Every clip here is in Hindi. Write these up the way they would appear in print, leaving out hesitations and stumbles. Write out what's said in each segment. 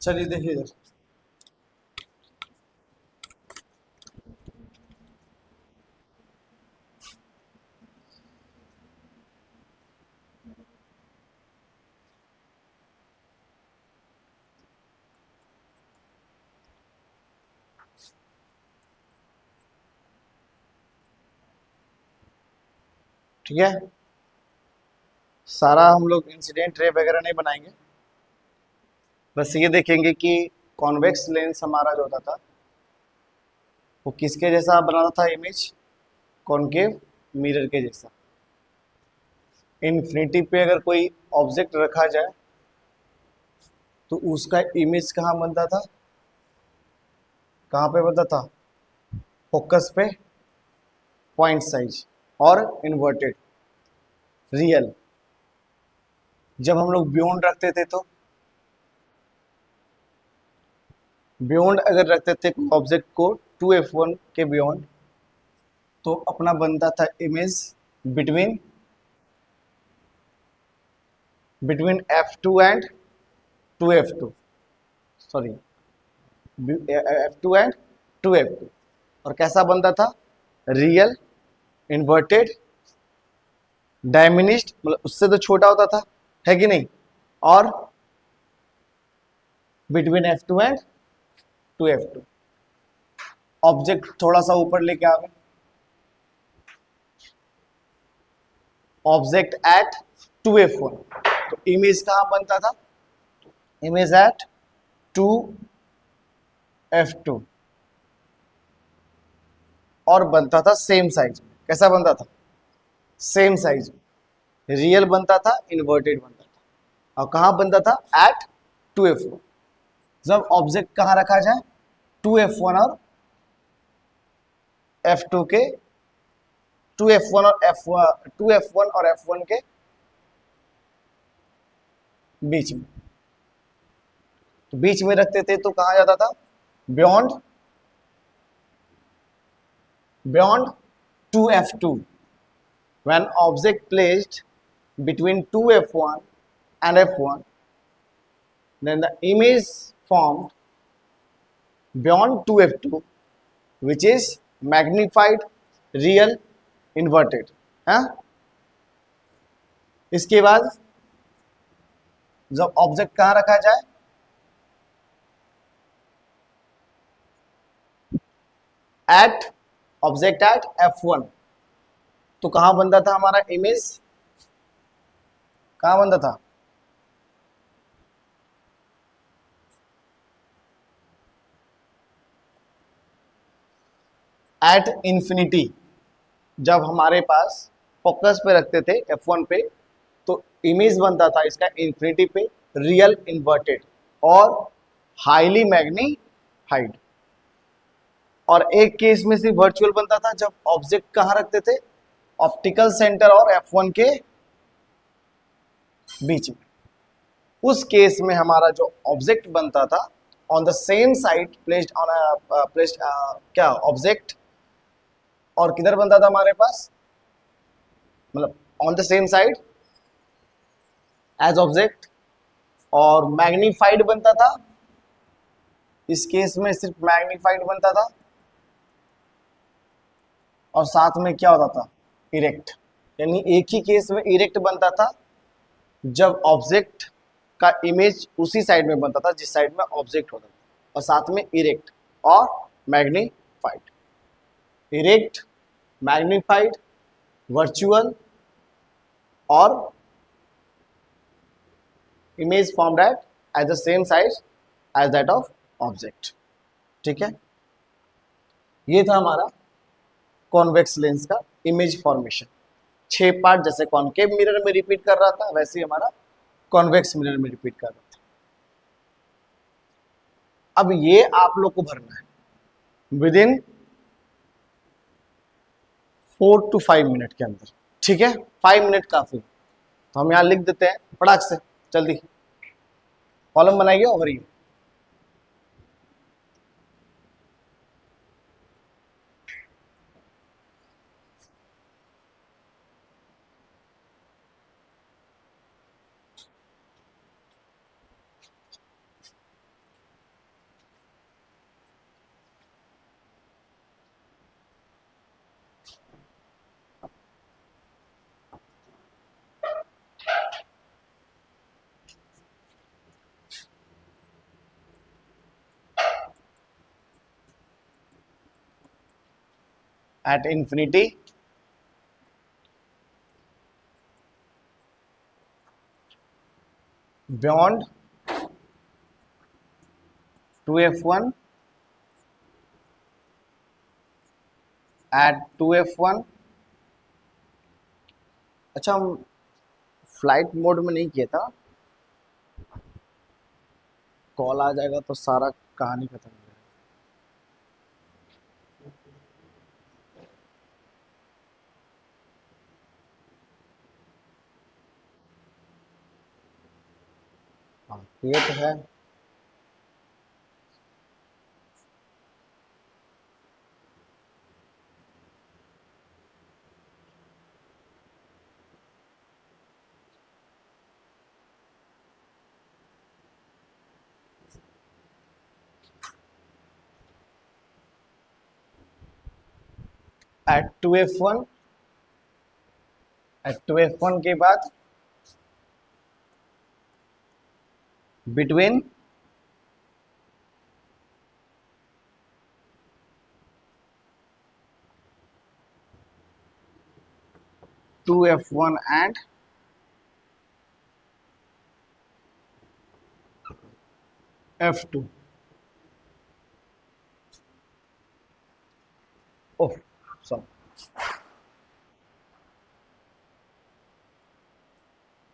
चलिए देखिए इधर। ठीक है, सारा हम लोग इंसिडेंट रे वगैरह नहीं बनाएंगे, बस ये देखेंगे कि कॉन्वेक्स लेंस हमारा जो होता था वो किसके जैसा बनाता था इमेज, कॉनकेव मिरर के जैसा। इन्फिनिटी पे अगर कोई ऑब्जेक्ट रखा जाए तो उसका इमेज कहाँ बनता था, कहाँ पे बनता था, फोकस पे, पॉइंट साइज और इन्वर्टेड रियल। जब हम लोग बियॉन्ड रखते थे तो बियॉन्ड अगर रखते थे ऑब्जेक्ट को 2f1 के बियॉन्ड, तो अपना बनता था image between between f2 and 2f2, sorry f2 and 2f2। और कैसा बनता था, रियल, इन्वर्टेड, डायमिनिश्ड, मतलब उससे तो छोटा होता था, है कि नहीं, और between f2 and 2f2। Object थोड़ा सा ऊपर लेके आ गए, ऑब्जेक्ट एट 2f1, तो इमेज कहां बनता था, इमेज एट 2f2, और बनता था सेम साइज में। कैसा बनता था, सेम साइज में। रियल बनता था, इन्वर्टेड बनता था, और कहां बनता था, एट 2f1। जब ऑब्जेक्ट कहां रखा जाए, 2f1 और f2 के, 2f1 और f1, 2f1 और f1 के बीच में, तो बीच में रखते थे तो कहा जाता था, beyond beyond 2f2। when object placed between 2f1 and f1, then the image formed beyond 2f2, which is magnified, real, inverted। हाँ, इसके बाद जब ऑब्जेक्ट कहाँ रखा जाए, एट ऑब्जेक्ट एट f1, तो कहां बनता था हमारा इमेज, कहां बनता था, एट इंफिनिटी। जब हमारे पास फोकस पे रखते थे f1 पे, तो इमेज बनता था इसका इंफिनिटी पे, रियल, इन्वर्टेड और हाईली मैग्नीफाइड। और एक केस में सिर्फ वर्चुअल बनता था, जब ऑब्जेक्ट कहाँ रखते थे, ऑप्टिकल सेंटर और f1 के बीच में। उस केस में हमारा जो ऑब्जेक्ट बनता था, on the same side placed on placed क्या ऑब्जेक्ट, और किधर बनता था हमारे पास, मतलब on the same side as object, और मैग्नीफाइड बनता था। इस केस में सिर्फ मैग्नीफाइड बनता था, और साथ में क्या होता था, इरेक्ट। यानी एक ही केस में इरेक्ट बनता था, जब ऑब्जेक्ट का इमेज उसी साइड में बनता था जिस साइड में ऑब्जेक्ट होता था, और साथ में इरेक्ट और मैग्नीफाइड। इरेक्ट, मैग्नीफाइड, वर्चुअल और image formed at the same size as that of object. ठीक है, ये था हमारा कॉन्वेक्स लेंस का इमेज फॉर्मेशन। 6 पार्ट, जैसे कॉनकेव मिरर में रिपीट कर रहा था, वैसे ही हमारा कॉन्वेक्स मिरर में रिपीट कर रहा था। अब ये आप लोग को भरना है विद इन 4 to 5 मिनट के अंदर। ठीक है, 5 मिनट काफी, तो हम यहाँ लिख देते हैं फटाक से, जल्दी कॉलम बनाइए और भरिए। at infinity beyond 2f1 at 2f1। अच्छा, हम फ्लाइट मोड में नहीं किया था, कॉल आ जाएगा तो सारा कहानी खत्म हो जाएगा। हाँ, ये तो है। एट 2f1, एट 2f1 के बाद between 2f1 and f2। Oh sorry,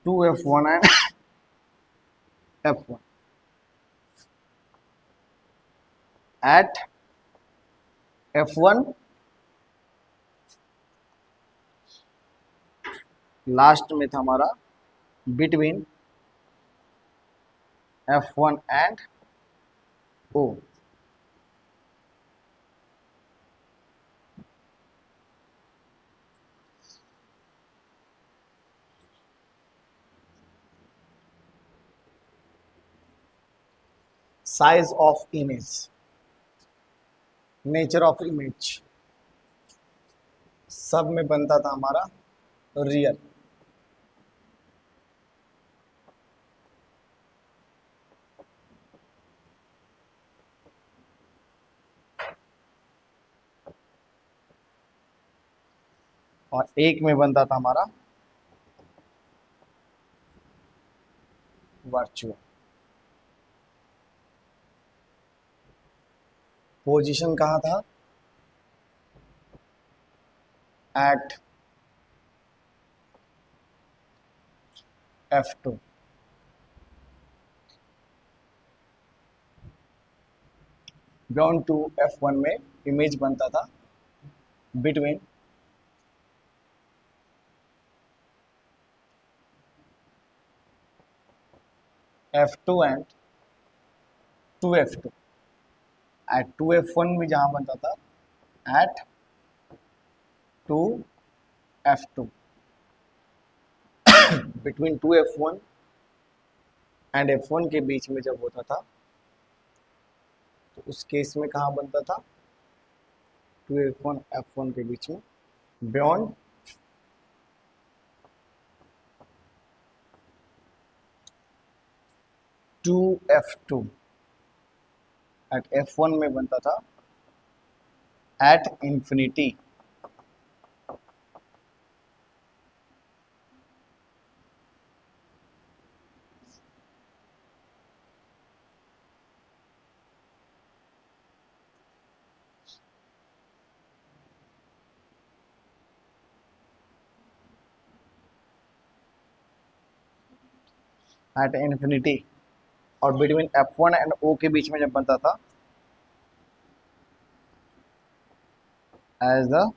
2f1 and f1 at f1 last में था हमारा between f1 and o। Size of image, nature of image, सब में बनता था हमारा रियल। और एक में बनता था हमारा वर्चुअल। पोजीशन कहाँ था? Eight f2। Beyond to f1 में इमेज बनता था between f2 and 2f2। Eight 2f1 में जहां बनता था eight 2f2, between 2f1 and f1 के बीच में जब होता था तो उस केस में कहाँ बनता था? 2f1 f1 के बीच में बियॉन्ड 2f2। एट f1 में बनता था एट इंफिनिटी एट इंफिनिटी। और बिटवीन f1 एंड o के बीच में जब बनता था as the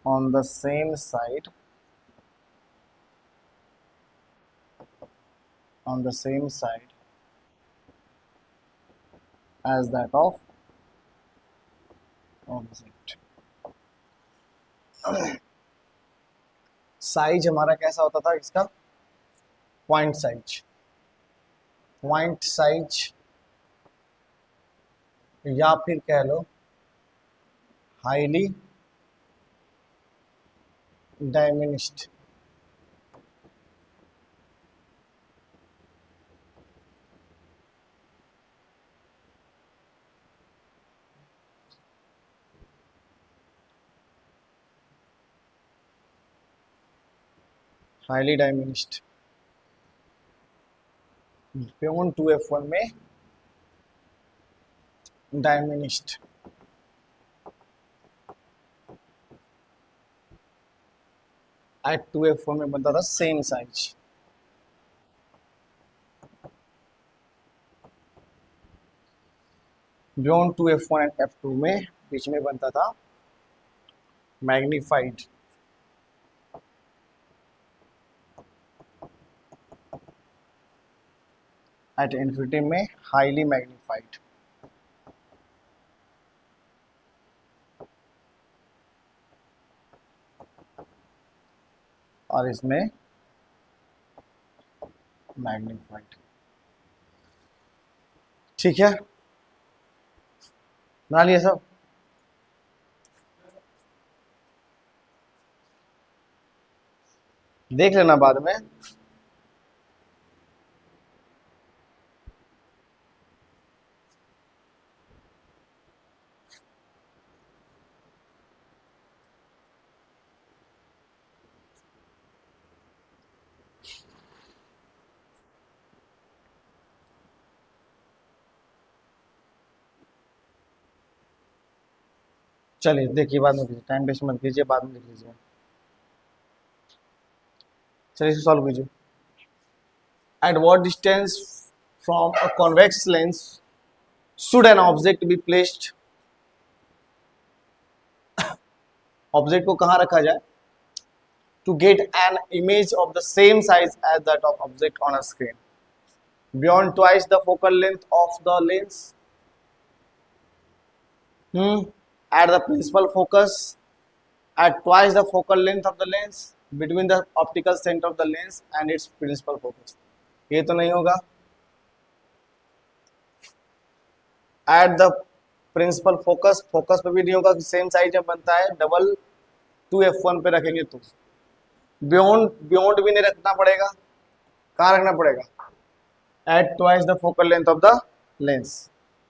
on the same side, on the same side as that of object। Size हमारा कैसा होता था इसका? Point size. पॉइंट साइज या फिर कह लो हाईली डायमिनिश्ड। हाईली डायमिनिस्ड, बियॉन्ड 2f1 में डायमिनिस्ड। एट 2f1 में बनता था same size. Beyond 2f1 and f2 में बीच में बनता था मैग्नीफाइड। एट इन्फिनिटी में हाईली मैग्नीफाइड। और इसमें मैग्नीफाइड। ठीक है, बना लिया सब। देख लेना बाद में। चलिए देखिए, बाद में कीजिए, टाइम वेस्ट मत कीजिए, बाद में लिख लीजिए। चलिए इसे सॉल्व कीजिए। At what distance from a convex lens should an object be placed. Object को कहाँ रखा जाए to get an image of the same size as that of object on a screen, beyond twice the focal length of the lens, at the principal focus at twice the focal length of the lens between the optical center of the lens and its principal focus। ये तो नहीं होगा। at the principal focus, focus पे भी नहीं होगा, सेम साइज जब बनता है डबल 2f1 पे रखेंगे तो। बियॉन्ड, बियॉन्ड भी नहीं रखना पड़ेगा, कहाँ रखना पड़ेगा at twice the focal length of the lens,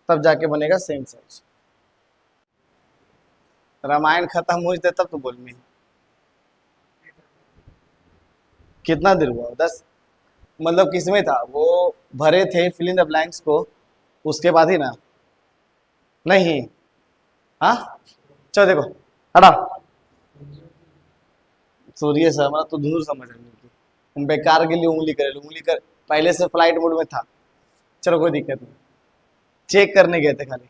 तब जाके बनेगा सेम साइज। रामायण खत्म हो जाए तब तो बोल में कितना देर हुआ 10, मतलब किसमें था वो, भरे थे फिल इन द ब्लैंक्स को, उसके बाद ही ना। नहीं, हाँ चलो देखो, हटा। सूर्य से हमारा तो दूर समझ रही थी, हम बेकार के लिए उंगली करे, उंगली कर पहले से फ्लाइट मोड में था। चलो कोई दिक्कत नहीं, चेक करने गए थे खाली।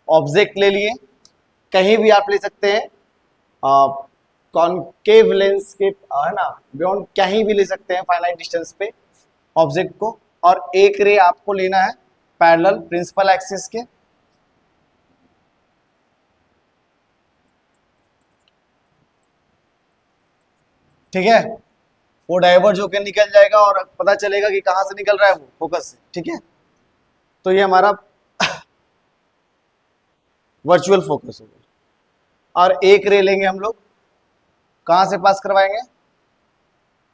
ऑब्जेक्ट ले लिए, कहीं भी आप ले सकते हैं, कॉनकेव लेंस के है ना, बियॉन्ड कहीं भी ले सकते हैं फाइनाइट डिस्टेंस पे ऑब्जेक्ट को। और एक रे आपको लेना है पैरेलल प्रिंसिपल एक्सिस के। ठीक है, वो डाइवर्ज होकर निकल जाएगा और पता चलेगा कि कहां से निकल रहा है वो फोकस से। ठीक है, तो ये हमारा वर्चुअल फोकस हो गया। और एक रे लेंगे हम लोग, कहां से पास करवाएंगे,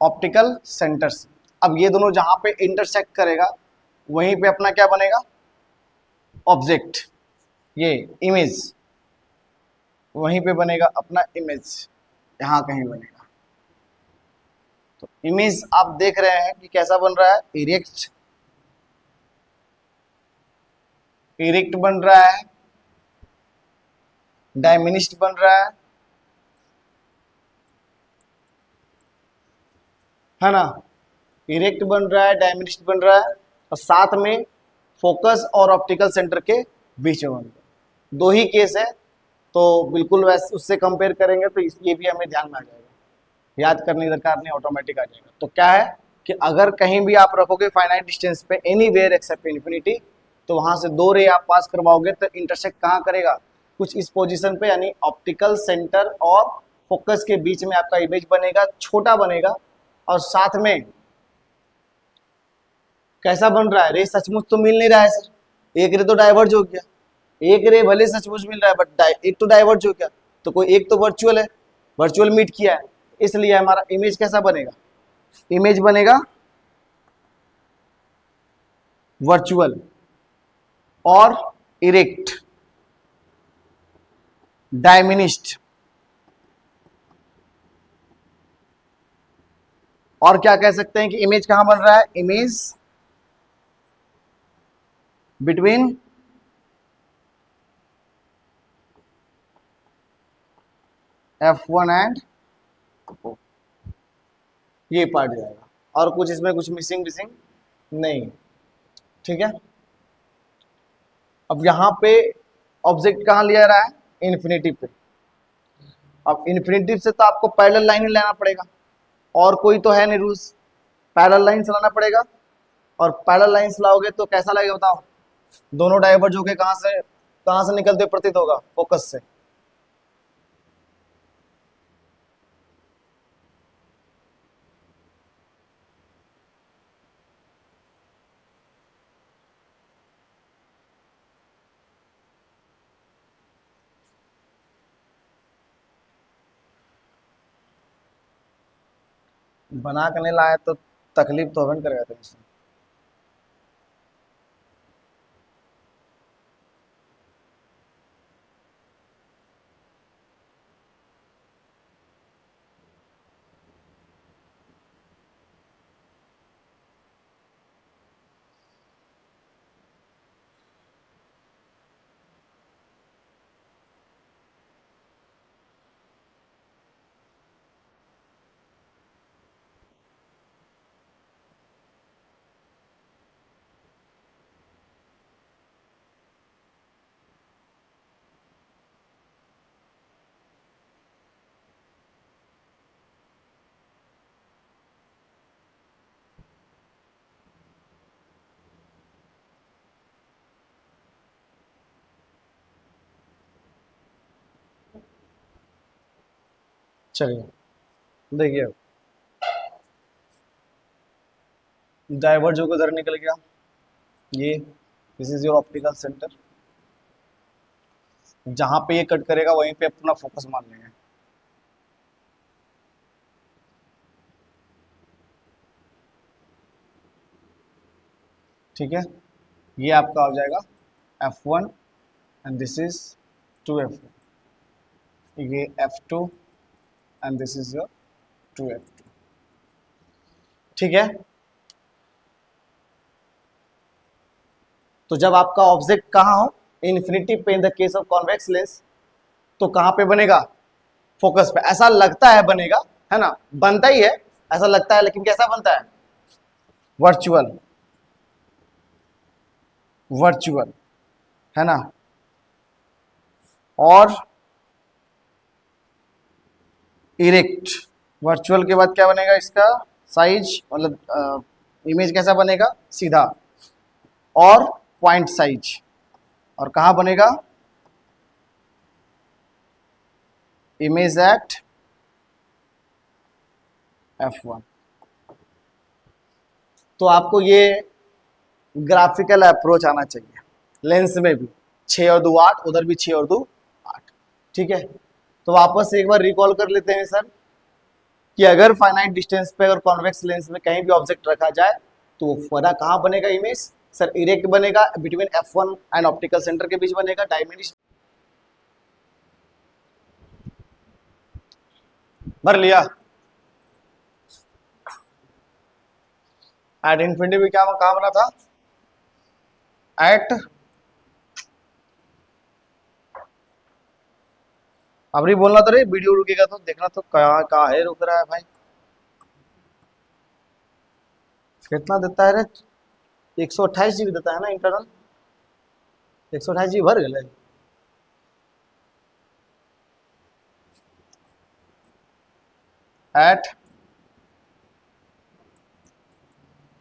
ऑप्टिकल सेंटर से। अब ये दोनों जहां पे इंटरसेक्ट करेगा वहीं पे अपना क्या बनेगा, ऑब्जेक्ट, ये इमेज, वहीं पे बनेगा अपना इमेज, यहां कहीं बनेगा। तो इमेज आप देख रहे हैं कि कैसा बन रहा है, इरेक्ट, इरेक्ट बन रहा है, डायमिनिस्ट बन रहा है ना, इरेक्ट बन रहा है, डायमिनिस्ट बन रहा है, और साथ में फोकस और ऑप्टिकल सेंटर के बीच में बन रहा है। दो ही केस है, तो बिल्कुल वैसे उससे कंपेयर करेंगे तो ये भी हमें ध्यान में आ जाएगा, याद करने की दरकार नहीं, ऑटोमेटिक आ जाएगा। तो क्या है कि अगर कहीं भी आप रखोगे फाइनाइट डिस्टेंस पे एनी वेयर एक्सेप्ट इन्फिनिटी, तो वहां से दो रे आप पास करवाओगे तो इंटरसेक्ट कहाँ करेगा, कुछ इस पोजीशन पे, यानी ऑप्टिकल सेंटर और फोकस के बीच में आपका इमेज बनेगा, छोटा बनेगा। और साथ में कैसा बन रहा है, रे सचमुच तो मिल नहीं रहा है सर, एक रे तो डाइवर्ज हो गया, एक रे भले सचमुच मिल रहा है बट एक तो डाइवर्ज हो गया, तो कोई एक तो वर्चुअल है, वर्चुअल मीट किया है, इसलिए हमारा इमेज कैसा बनेगा, इमेज बनेगा वर्चुअल और इरेक्ट, डायमिनिस्ट और क्या कह सकते हैं कि इमेज कहां बन रहा है, image between F1 and O, ये पार्ट जाएगा और कुछ इसमें कुछ मिसिंग विसिंग नहीं। ठीक है, अब यहां पे ऑब्जेक्ट कहां लिया रहा है, इन्फिनिटिव पे। अब इन्फिनिटिव से तो आपको पैरेलल लाइन ही लेना पड़ेगा, और कोई तो है नहीं रूल्स, पैरेलल लाइन चलाना पड़ेगा। और पैरेलल लाइंस लाओगे तो कैसा लगेगा बताओ, दोनों डाइवर्ज होके कहां से निकलते प्रतीत होगा, फोकस से। बना के नहीं लाए तो तकलीफ तो हमें करेगा टेंशन। चलिए देखिए, डाइवर्ज होकर उधर निकल गया, ये this is your optical centre. जहां पे ये कट करेगा वहीं पे अपना फोकस मान लेंगे। ठीक है, ये आपका हो जाएगा F1 and this is 2F1, ये F2 and this is your 2F2। ठीक है, तो जब आपका ऑब्जेक्ट कहाँ हो, इन्फिनिटी पे, in the case of convex lens, तो कहां पे बनेगा, फोकस पे। ऐसा लगता है बनेगा, है ना, बनता ही है, ऐसा लगता है, लेकिन कैसा बनता है, वर्चुअल, वर्चुअल, है ना। और इरेक्ट, वर्चुअल के बाद क्या बनेगा, इसका साइज, मतलब इमेज कैसा बनेगा, सीधा, और पॉइंट साइज, और कहां बनेगा, इमेज एट F1। तो आपको ये ग्राफिकल अप्रोच आना चाहिए लेंस में भी, 6 और 2 8, उधर भी 6 और 2 8। ठीक है, तो वापस से एक बार रिकॉल कर लेते हैं सर, कि अगर फाइनाइट डिस्टेंस पे अगर कॉन्वेक्स लेंस में कहीं भी ऑब्जेक्ट रखा जाए तो वो फरा कहाँ बनेगा इमेज, सर इरेक्ट बनेगा, between F1 and optical centre के बीच बनेगा, डायमेंशन भर लिया। एट इन्फिनिटी भी क्या कहाँ बना था, एट, अब नहीं बोलना तो रे, वीडियो रुकेगा तो देखना तो कहाँ है, रुक रहा है भाई, कितना देता है रे, 128 GB देता है ना इंटरनल, 128 GB भर गए। एट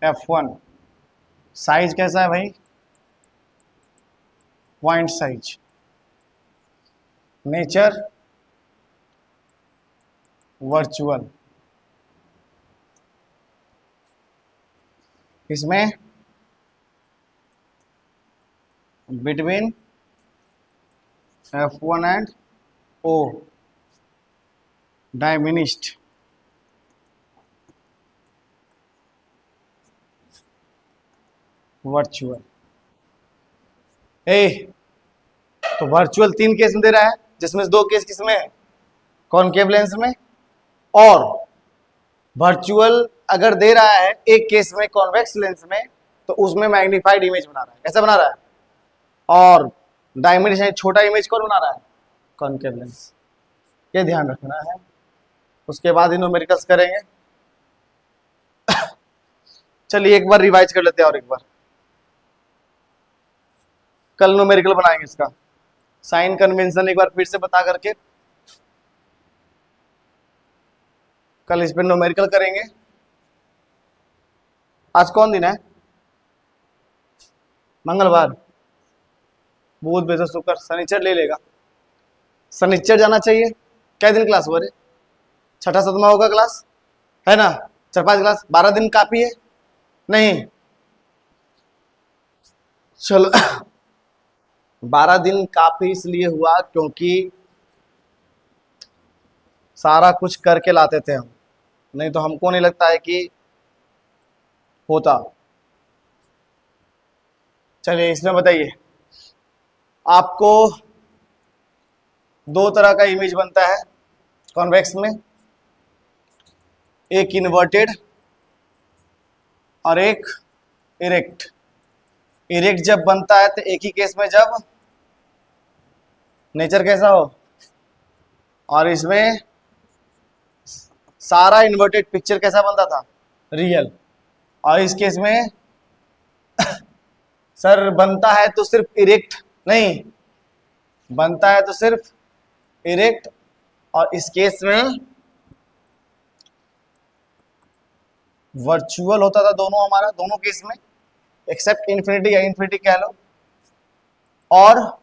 F1 साइज कैसा है भाई, पॉइंट साइज, नेचर वर्चुअल, इसमें between F1 and O diminished, virtual. ए तो वर्चुअल 3 केस में दे रहा है, जिसमें से 2 केस किसमें है, कॉनकेव लेंस में, और वर्चुअल अगर दे रहा है एक केस में कॉन्वेक्स लेंस में, तो उसमें मैग्नीफाइड इमेज बना रहा है। कैसा बना रहा है? और डायमेंशन छोटा इमेज कौन बना रहा है? Concave lens. ये ध्यान रखना है। उसके बाद ही न्यूमेरिकल्स करेंगे। चलिए एक बार रिवाइज कर लेते हैं और एक बार। कल न्यूमेरिकल बनाएंगे इसका साइन कन्वेंशन एक बार फिर से बता करके, कल इस पे न्यूमेरिकल करेंगे। आज कौन दिन है? मंगलवार, बुध बृहस्पति शुक्र, शनिचर ले लेगा। शनिचर जाना चाहिए। क्या दिन क्लास हुआ रे? छठा सतमा होगा क्लास, है ना? 4-5 क्लास, 12 दिन काफी है नहीं? चलो 12 दिन काफी इसलिए हुआ क्योंकि सारा कुछ करके लाते थे हम, नहीं तो हमको नहीं लगता है कि होता। चलिए इसमें बताइए, आपको दो तरह का इमेज बनता है कॉन्वेक्स में, एक इन्वर्टेड और एक इरेक्ट। इरेक्ट जब बनता है तो एक ही केस में जब नेचर कैसा हो, और इसमें सारा इन्वर्टेड पिक्चर कैसा बनता था? रियल। और इस केस में सर बनता है तो सिर्फ इरेक्ट नहीं, बनता है तो सिर्फ इरेक्ट, और इस केस में वर्चुअल होता था दोनों हमारा, दोनों केस में एक्सेप्ट इन्फिनिटी या इन्फिनिटी कह लो, और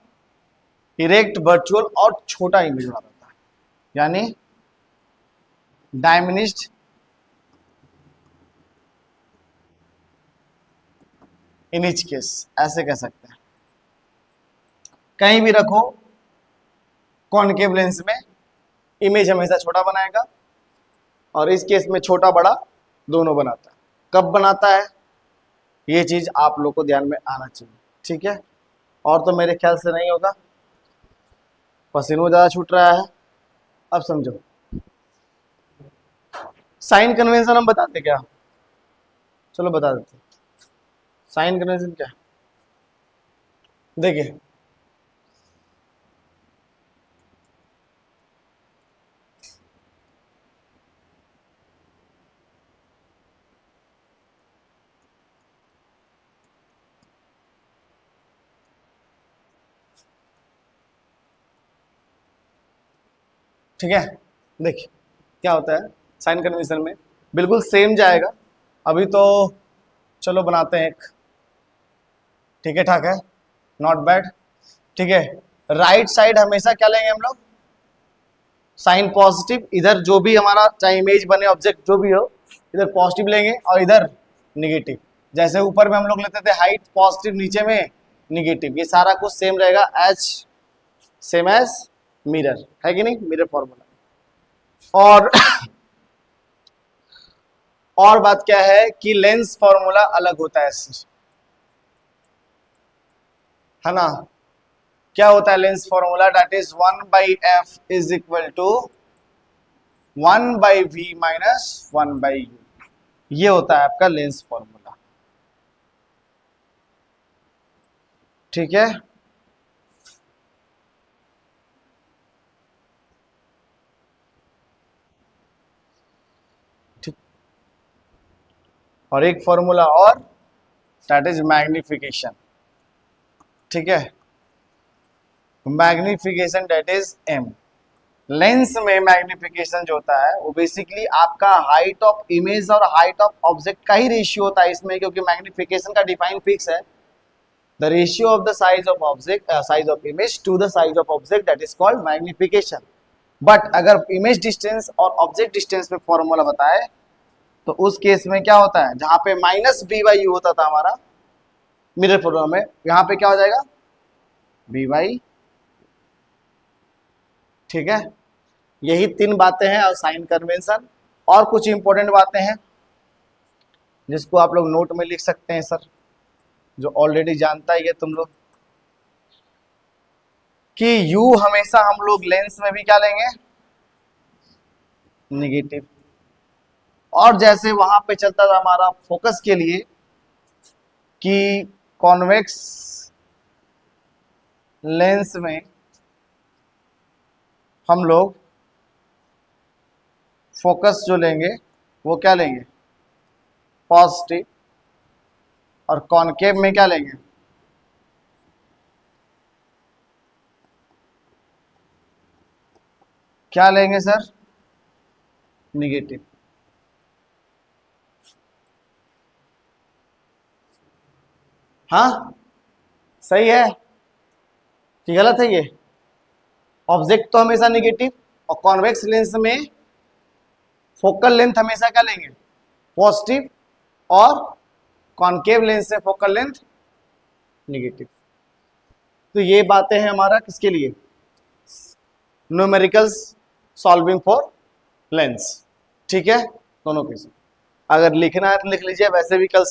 इरेक्ट वर्चुअल और छोटा इमेज बनाता था, यानी डायमिनिश्ड इन ईच केस, ऐसे कह सकते हैं। कहीं भी रखो कॉनकेव लेंस में इमेज हमेशा छोटा बनाएगा, और इस केस में छोटा बड़ा दोनों बनाता है। कब बनाता है ये चीज आप लोग को ध्यान में आना चाहिए, ठीक है? और तो मेरे ख्याल से नहीं होगा, पसीनों ज्यादा छूट रहा है। अब समझो साइन कन्वेंशन हम बताते क्या? चलो बता देते। साइन कन्वेंशन क्या? देखिए ठीक है, देखिए क्या होता है साइन कन्वेंशन में, बिल्कुल सेम जाएगा। अभी तो चलो बनाते हैं एक, ठीक है, ठाक है, नॉट बैड, ठीक है। राइट साइड हमेशा क्या लेंगे हम लोग? Sign positive. इधर जो भी हमारा चाहे इमेज बने ऑब्जेक्ट जो भी हो, इधर पॉजिटिव लेंगे और इधर निगेटिव। जैसे ऊपर में हम लोग लेते थे हाइट पॉजिटिव, नीचे में निगेटिव, ये सारा कुछ सेम रहेगा, एज सेम एज मिरर, है कि नहीं? Mirror formula. और और बात क्या है कि लेंस फॉर्मूला अलग होता है सर, है ना? क्या होता है lens formula? That is 1/f is equal to 1/v minus 1/u। ये होता है आपका लेंस फॉर्मूला, ठीक है? ठीक। और एक फॉर्मूला और, दैट इज मैग्निफिकेशन, ठीक है? Magnification that is m। Lens में मैग्निफिकेशन जो होता है वो बेसिकली आपका हाइट ऑफ इमेज और हाइट ऑफ ऑब्जेक्ट का ही रेशियो होता है इसमें, क्योंकि मैग्निफिकेशन का डिफाइन फिक्स है, the ratio of the size of object, size of image to the size of object, that is called magnification. But अगर इमेज डिस्टेंस और ऑब्जेक्ट डिस्टेंस में फॉर्मूला बताए तो उस केस में क्या होता है, जहां पे -v/u होता था हमारा मिरर फॉर्मूला में, यहां पे क्या हो जाएगा? v/, ठीक है? यही 3 बातें हैं और साइन कन्वेंशन। और कुछ इंपॉर्टेंट बातें हैं जिसको आप लोग नोट में लिख सकते हैं सर, जो ऑलरेडी जानता ही है तुम लोग, कि u हमेशा हम लोग लेंस में भी क्या लेंगे? निगेटिव। और जैसे वहां पे चलता था हमारा फोकस के लिए कि कॉन्वेक्स लेंस में हम लोग फोकस जो लेंगे वो क्या लेंगे, पॉजिटिव, और कॉनकेव में क्या लेंगे, क्या लेंगे सर, निगेटिव। हाँ सही है कि गलत है ये? ऑब्जेक्ट तो हमेशा निगेटिव, और कॉन्वेक्स लेंस में फोकल लेंथ हमेशा क्या लेंगे, पॉजिटिव, और कॉनकेव लेंस से फोकल लेंथ निगेटिव। तो ये बातें हैं हमारा किसके लिए, न्यूमेरिकल्स सॉल्विंग फॉर लेंस। ठीक है, दोनों केस। अगर लिखना है तो लिख लीजिए, वैसे भी कल